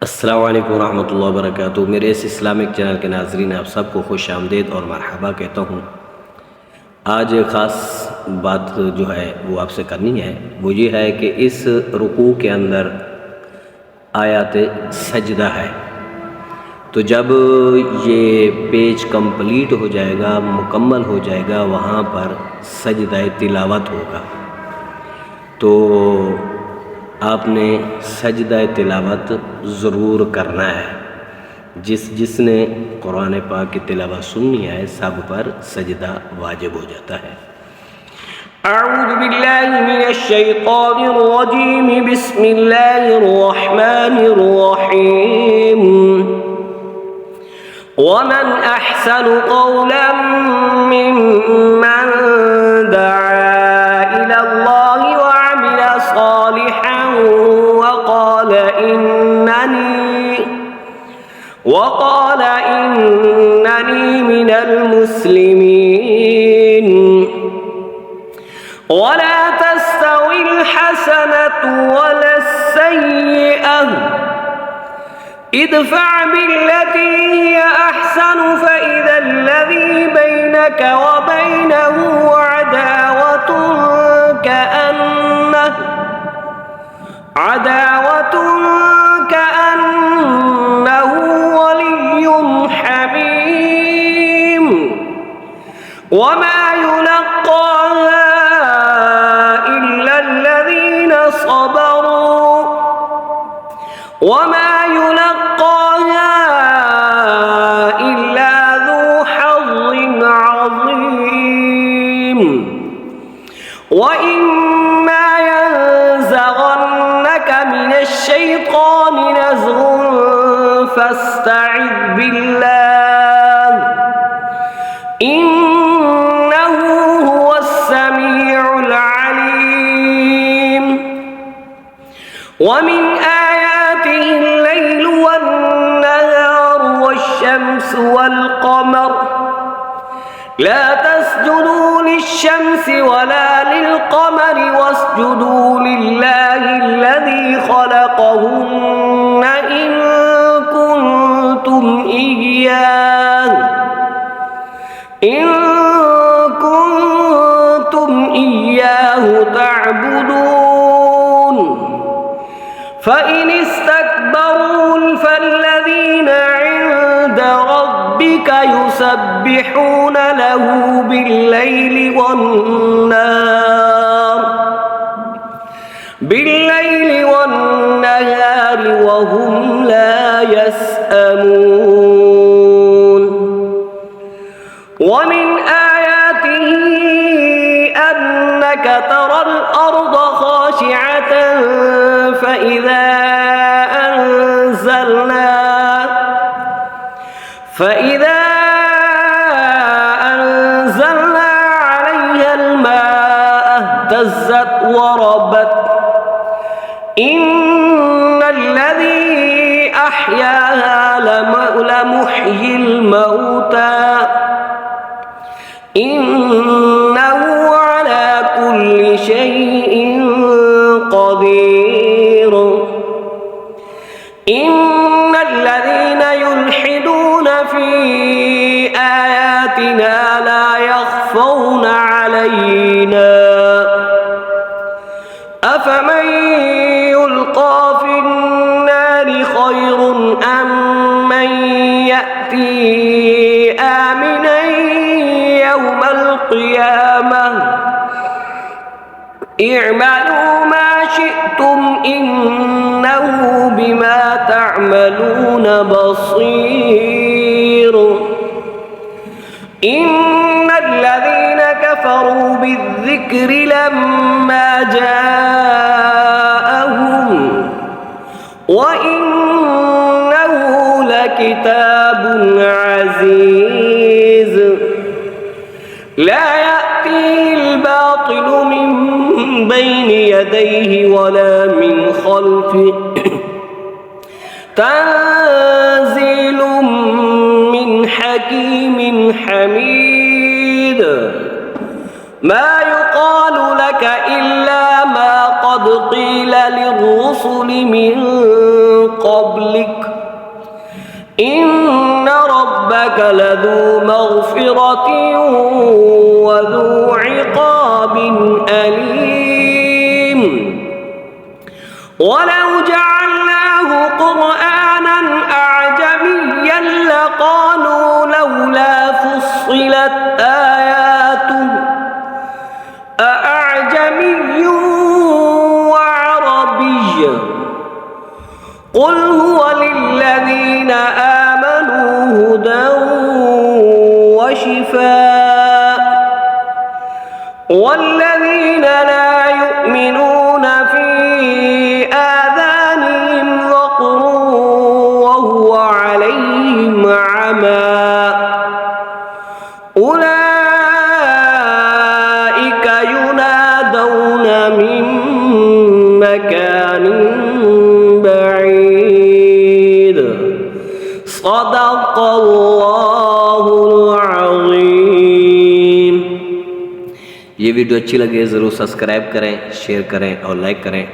अस्सलाम वालेकुम रहमतुल्लाहि व बरकातुहू। मेरे इस इस्लामिक चैनल के नाज़रीन, आप सबको खुश आमदीद और मरहबा कहता हूँ। आज एक ख़ास बात जो है वो आपसे करनी है, वो ये है कि इस रुकू के अंदर आयत सजदा है। तो जब ये पेज कंप्लीट हो जाएगा, मुकम्मल हो जाएगा, वहाँ पर सजदा तिलावत होगा। तो आपने सजदा तिलावत ज़रूर करना है। जिसने कुरान पाक की तिलावत सुननी है, सब पर सजदा वाजिब हो जाता है। अऊज़ु बिल्लाहि मिनश शैतानिर रजीम, बिस्मिल्लाहिर रहमानिर रहीम। वमन अहसनु क़ौलन मिम्मन दआ इलल्लाहि व अमिला सालिहन वक़ाल इन्ननी मिनल मुस्लिमीन। वला तस्तविल हसनतु वलस्सय्यअह इदफ़अ बिल्लती हिय अहसनु फ़इज़ल्लज़ी बैनक व बैनहु अदावतुन कअन्नहु वलिय्युन हमीम। वमा युलक़्क़ाहा इल्ला الذين صبروا وما يلقاها إلا ذو حظ عظيم। وإما ينزغنك من الشيطان نزغ فاستعذ بالله إنه هو السميع العليم। ومن آياته الليل والنهار والشمس والقمر لا تسجدوا للشمس ولا للقمر واسجدوا لله الذي خلقهن إن كنتم إياه تعبدون। فإن استكبروا فالذين عند ربك يسبحون له بالليل والنهار وهم لا يسأمون। ومن آياته أنك ترى الأرض خاشعة فإذا أنزلنا عليها الماء اهتزت وربت إن الذي أحياها لمحيي الموتى إنه على كل شيء قدير। إن الذين يلحدون في آياتنا لا يخفون علينا أفمن يلقى في النار خير أم من يأتي آمنا يوم القيامة اعملوا ما شئتم إنه بما تعملون بصير। إن الذين كفروا بالذكر لما جاءهم وإنه لكتاب عزيز لا يأتيه الباطل من بين يديه ولا من خلفه تنزيل من حكيم حميد। ما يقال لك إلا ما قد قيل للرسل من قبلك إن ربك لذو مغفرة وذو عقاب أليم ولو جعلناه قرآنا أعجميا لقالوا لولا فصلت آياته أأعجمي وعربي قل هو للذين آمنوا هدى وشفاء والذين لا يؤمنون في آذانهم وقر وهو عليهم عمى أولئك ينادون من مكان بعيد صدق الله العظيم। ये वीडियो अच्छी लगे ज़रूर सब्सक्राइब करें, शेयर करें और लाइक करें।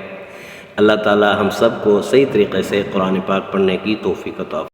अल्लाह ताला हम सब को सही तरीक़े से कुरान पाक पढ़ने की तौफ़ीक़ अता